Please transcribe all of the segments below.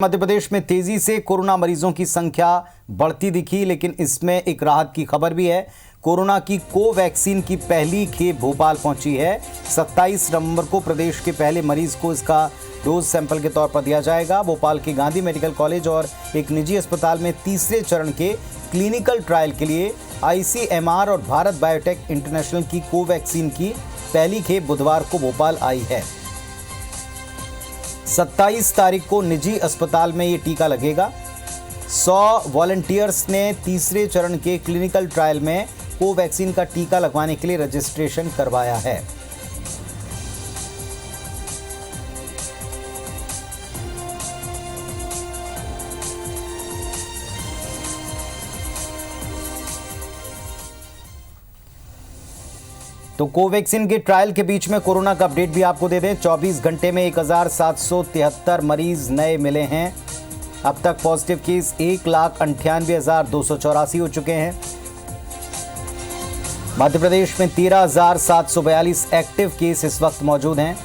मध्य प्रदेश में तेजी से कोरोना मरीजों की संख्या बढ़ती दिखी, लेकिन इसमें एक राहत की खबर भी है। कोरोना की कोवैक्सीन की पहली खेप भोपाल पहुंची है। 27 नवंबर को प्रदेश के पहले मरीज को इसका डोज सैंपल के तौर पर दिया जाएगा। भोपाल के गांधी मेडिकल कॉलेज और एक निजी अस्पताल में तीसरे चरण के क्लिनिकल ट्रायल के लिए ICMR और भारत बायोटेक इंटरनेशनल की कोवैक्सीन की पहली खेप बुधवार को भोपाल आई है। 27 तारीख को निजी अस्पताल में ये टीका लगेगा। 100 वॉलंटियर्स ने तीसरे चरण के क्लिनिकल ट्रायल में कोवैक्सीन का टीका लगवाने के लिए रजिस्ट्रेशन करवाया है। तो कोवैक्सीन के ट्रायल के बीच में कोरोना का अपडेट भी आपको दे दें। 24 घंटे में 1773 मरीज नए मिले हैं। अब तक पॉजिटिव केस 1,98,284 हो चुके हैं। मध्य प्रदेश में 13,742 एक्टिव केस इस वक्त मौजूद हैं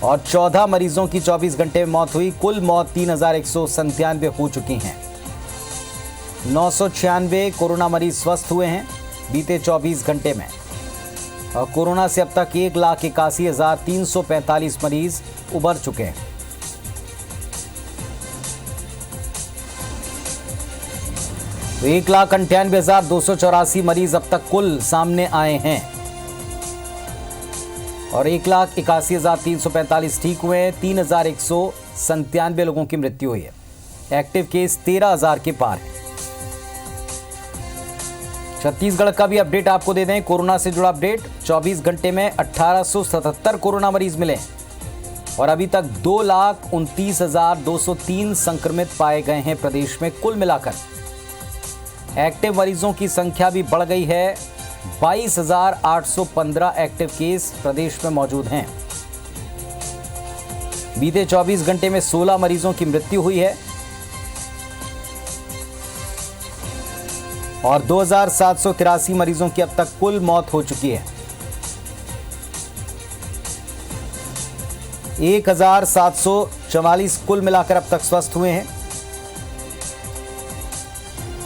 और 14 मरीजों की 24 घंटे में मौत हुई। कुल मौत 3,197 हो चुकी हैं। 996 कोरोना मरीज स्वस्थ हुए हैं बीते 24 घंटे में और कोरोना से अब तक 1,81,345 मरीज उबर चुके हैं। तो 1,98,284 मरीज अब तक कुल सामने आए हैं और 1,81,345 ठीक हुए हैं। 3,197 लोगों की मृत्यु हुई है। एक्टिव केस 13,000 के पार है। छत्तीसगढ़ का भी अपडेट आपको दे दें। कोरोना से जुड़ा अपडेट। 24 घंटे में 1877 कोरोना मरीज मिले और अभी तक 2,29,203 संक्रमित पाए गए हैं प्रदेश में। कुल मिलाकर एक्टिव मरीजों की संख्या भी बढ़ गई है। 22,815 एक्टिव केस प्रदेश में मौजूद हैं। बीते 24 घंटे में 16 मरीजों की मृत्यु हुई है और 2,783 मरीजों की अब तक कुल मौत हो चुकी है। 1,744 कुल मिलाकर अब तक स्वस्थ हुए हैं।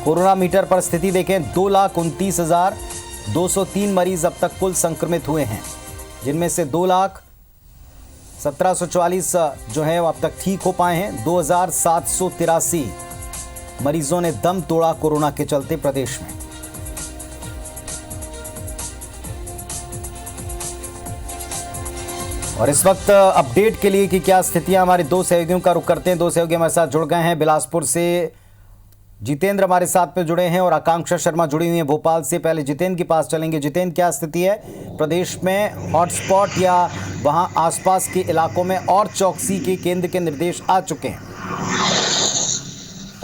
कोरोना मीटर पर स्थिति देखें, 2,29,203 मरीज अब तक कुल संक्रमित हुए हैं, जिनमें से 2,1744 जो है वो अब तक ठीक हो पाए हैं। 2,783 मरीजों ने दम तोड़ा कोरोना के चलते प्रदेश में। और इस वक्त अपडेट के लिए कि क्या स्थितियां, हमारे दो सहयोगियों का रुख करते हैं। दो सहयोगी हमारे साथ जुड़ गए हैं। बिलासपुर से जितेंद्र हमारे साथ में जुड़े हैं और आकांक्षा शर्मा जुड़ी हुई है भोपाल से। पहले जितेंद्र के पास चलेंगे। जितेंद्र, क्या स्थिति है प्रदेश में? हॉटस्पॉट या वहां आसपास के इलाकों में और चौकसी के केंद्र के निर्देश आ चुके हैं?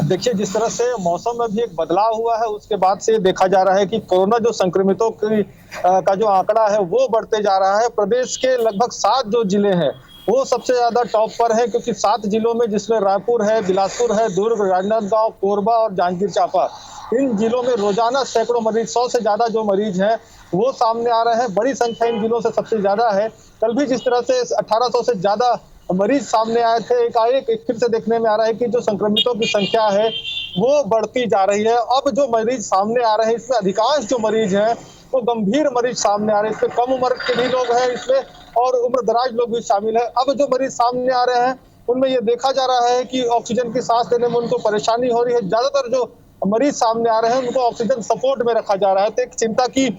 देखिए, जिस तरह से मौसम में भी एक बदलाव हुआ है, उसके बाद से देखा जा रहा है कि कोरोना जो संक्रमितों का जो आंकड़ा है वो बढ़ते जा रहा है। प्रदेश के लगभग 7 जो जिले हैं वो सबसे ज्यादा टॉप पर है, क्योंकि 7 जिलों में, जिसमें रायपुर है, बिलासपुर है, दुर्ग, राजनांदगांव, कोरबा और जांजगीर चांपा, इन जिलों में रोजाना सैकड़ों मरीज, 100 से ज्यादा जो मरीज हैं वो सामने आ रहे हैं। बड़ी संख्या इन जिलों से सबसे ज्यादा है। कल भी जिस तरह से 1800 से ज्यादा मरीज सामने आए थे, एकाएक फिर से देखने में आ रहा है कि जो संक्रमितों की संख्या है वो बढ़ती जा रही है। अब जो मरीज सामने आ रहे हैं, इसमें अधिकांश जो मरीज हैं वो गंभीर मरीज सामने आ रहे हैं। इसमें कम उम्र के भी लोग हैं इसमें और उम्र दराज लोग भी शामिल है। अब जो मरीज सामने आ रहे हैं उनमें ये देखा जा रहा है कि ऑक्सीजन की सांस लेने में उनको परेशानी हो रही है। ज्यादातर जो मरीज सामने आ रहे हैं उनको ऑक्सीजन सपोर्ट में रखा जा रहा है। तो एक चिंता की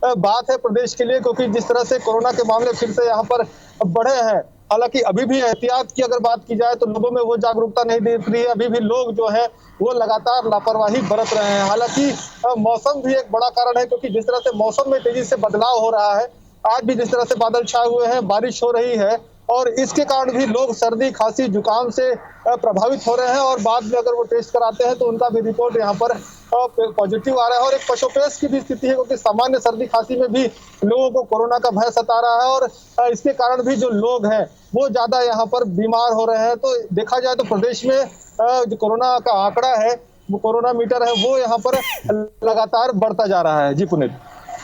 बात है प्रदेश के लिए, क्योंकि जिस तरह से कोरोना के मामले फिर से यहाँ पर बढ़े हैं। हालांकि अभी भी एहतियात की अगर बात की जाए तो लोगों में वो जागरूकता नहीं दिख रही है। अभी भी लोग जो है वो लगातार लापरवाही बरत रहे हैं। हालांकि मौसम भी एक बड़ा कारण है, क्योंकि जिस तरह से मौसम में तेजी से बदलाव हो रहा है, आज भी जिस तरह से बादल छाए हुए हैं, बारिश हो रही है और इसके कारण भी लोग सर्दी, खांसी, जुकाम से प्रभावित हो रहे हैं और बाद में अगर वो टेस्ट कराते हैं तो उनका भी रिपोर्ट यहाँ पर पॉजिटिव आ रहा है। और एक पशुपेश की भी स्थिति है, क्योंकि सामान्य सर्दी खांसी में भी लोगों को कोरोना का भय सता रहा है और इसके कारण भी जो लोग हैं वो ज्यादा यहाँ पर बीमार हो रहे हैं। तो देखा जाए तो प्रदेश में जो कोरोना का आंकड़ा है, वो कोरोना मीटर है, वो यहाँ पर लगातार बढ़ता जा रहा है। जी पुनीत।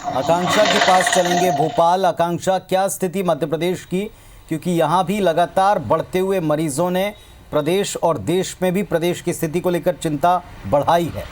आकांक्षा के पास चलेंगे भोपाल। आकांक्षा, क्या स्थिति मध्य प्रदेश की क्योंकि यहाँ भी लगातार बढ़ते हुए मरीजों ने प्रदेश और देश में भी प्रदेश की स्थिति को लेकर चिंता बढ़ाई है।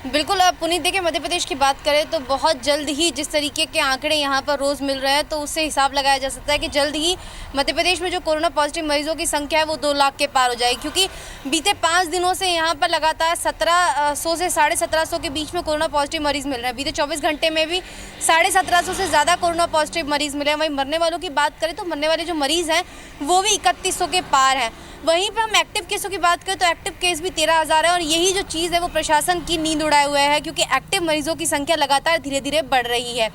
बिल्कुल। अब पुनीत, देखिए मध्य प्रदेश की बात करें तो बहुत जल्द ही जिस तरीके के आंकड़े यहाँ पर रोज़ मिल रहे हैं तो उससे हिसाब लगाया जा सकता है कि जल्द ही मध्य प्रदेश में जो कोरोना पॉजिटिव मरीजों की संख्या है वो 2 लाख के पार हो जाएगी, क्योंकि बीते 5 दिनों से यहाँ पर लगातार 1700 से 1750 के बीच में कोरोना पॉजिटिव मरीज़ मिल रहे हैं। बीते 24 घंटे में भी 1750 से ज़्यादा कोरोना पॉजिटिव मरीज़ मिले हैं। वहीं मरने वालों की बात करें तो मरने वाले जो मरीज़ हैं वो भी 3100 के पार हैं। वहीं पर हम एक्टिव केसों की बात करें तो एक्टिव केस भी 13,000 है और यही जो चीज़ है वो प्रशासन की नींद उड़ाए हुए है, क्योंकि एक्टिव मरीजों की संख्या लगातार धीरे धीरे बढ़ रही है,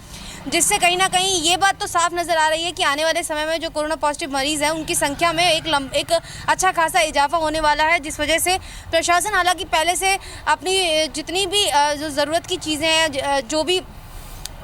जिससे कहीं ना कहीं ये बात तो साफ नज़र आ रही है कि आने वाले समय में जो कोरोना पॉजिटिव मरीज़ हैं उनकी संख्या में एक अच्छा खासा इजाफा होने वाला है, जिस वजह से प्रशासन हालांकि पहले से अपनी जितनी भी जो ज़रूरत की चीज़ें हैं, जो भी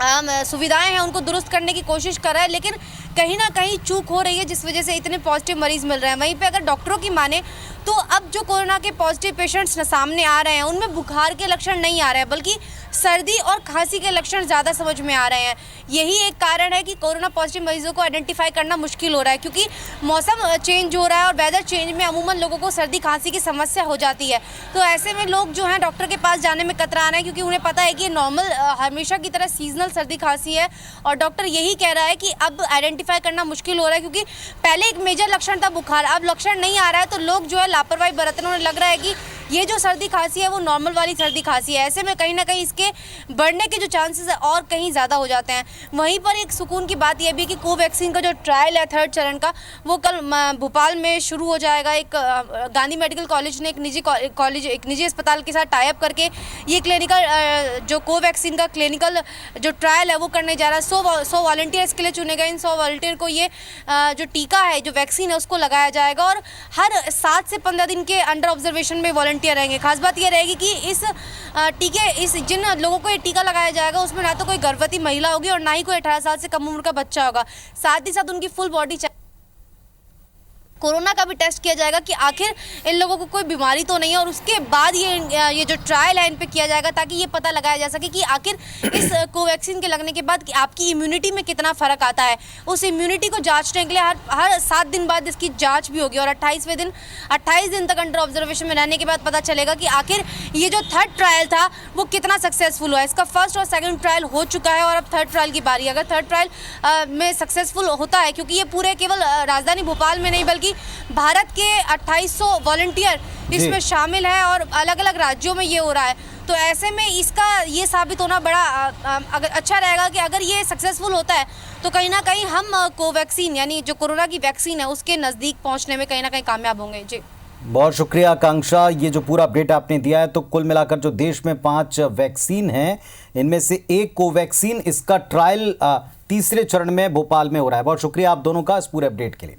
सुविधाएं हैं उनको दुरुस्त करने की कोशिश कर रहा है, लेकिन कहीं ना कहीं चूक हो रही है, जिस वजह से इतने पॉजिटिव मरीज़ मिल रहे हैं। वहीं पे अगर डॉक्टरों की माने तो अब जो कोरोना के पॉजिटिव पेशेंट्स सामने आ रहे हैं उनमें बुखार के लक्षण नहीं आ रहे हैं, बल्कि सर्दी और खांसी के लक्षण ज़्यादा समझ में आ रहे हैं। यही एक कारण है कि कोरोना पॉजिटिव मरीजों को आइडेंटिफाई करना मुश्किल हो रहा है, क्योंकि मौसम चेंज हो रहा है और वेदर चेंज में अमूमन लोगों को सर्दी खांसी की समस्या हो जाती है। तो ऐसे में लोग जो हैं डॉक्टर के पास जाने में कतरा रहे हैं, क्योंकि उन्हें पता है कि ये नॉर्मल हमेशा की तरह सीजनल सर्दी खांसी है। और डॉक्टर यही कह रहा है कि अब आइडेंटिफाई करना मुश्किल हो रहा है, क्योंकि पहले एक मेजर लक्षण था बुखार, अब लक्षण नहीं आ रहा है तो लोग जो है लापरवाही बरतने, उन्हें लग रहा है कि ये जो सर्दी खांसी है वो नॉर्मल वाली सर्दी खांसी है। ऐसे में कहीं ना कहीं इसके बढ़ने के जो चांसेस है और कहीं ज़्यादा हो जाते हैं। वहीं पर एक सुकून की बात यह भी कि कोवैक्सीन का जो ट्रायल है 3rd चरण का, वो कल भोपाल में शुरू हो जाएगा। एक गांधी मेडिकल कॉलेज ने एक निजी अस्पताल के साथ टाई अप करके ये क्लिनिकल जो कोवैक्सीन का क्लिनिकल जो ट्रायल है वो करने जा रहा है। 100 वॉलंटियर इसके लिए चुने गए। इन 100 वॉलंटियर को ये जो टीका है, जो वैक्सीन है, उसको लगाया जाएगा और हर 7 से 15 दिन के अंडर ऑब्जर्वेशन में वॉलंटियर रहेंगे। खास बात यह रहेगी कि इस जिन लोगों को ये टीका लगाया जाएगा उसमें ना तो कोई गर्भवती महिला होगी और ना ही कोई 18 साल से कम उम्र का बच्चा होगा। साथ ही साथ उनकी फुल बॉडी कोरोना का भी टेस्ट किया जाएगा कि आखिर इन लोगों को कोई बीमारी तो नहीं है, और उसके बाद ये जो ट्रायल है इन पे किया जाएगा, ताकि ये पता लगाया जा सके कि आखिर इस कोवैक्सीन के लगने के बाद कि आपकी इम्यूनिटी में कितना फ़र्क आता है। उस इम्यूनिटी को जांचने के लिए हर 7 दिन बाद इसकी जांच भी होगी और 28वें दिन 28 दिन तक अंडर ऑब्जर्वेशन में रहने के बाद पता चलेगा कि आखिर ये जो 3rd ट्रायल था वो कितना सक्सेसफुल हुआ है। इसका 1st और 2nd ट्रायल हो चुका है और अब 3rd ट्रायल की बारी। अगर 3rd ट्रायल में सक्सेसफुल होता है, क्योंकि ये पूरे केवल राजधानी भोपाल में नहीं बल्कि भारत के 2800 वॉलंटियर इसमें शामिल है और अलग अलग राज्यों में ये हो रहा है, तो ऐसे में इसका ये साबित होना बड़ा अगर अच्छा रहेगा कि अगर ये सक्सेसफुल होता है तो कहीं ना कहीं हम कोवैक्सीन यानी जो कोरोना की वैक्सीन है उसके नज़दीक पहुंचने में कहीं ना कहीं कामयाब होंगे। जी बहुत शुक्रिया आकांक्षा, ये जो पूरा अपडेट आपने दिया है। तो कुल मिलाकर जो देश में 5 वैक्सीन हैं, इनमें से एक कोवैक्सीन, इसका ट्रायल 3रे चरण में भोपाल में हो रहा है। बहुत शुक्रिया आप दोनों का इस पूरे अपडेट के लिए।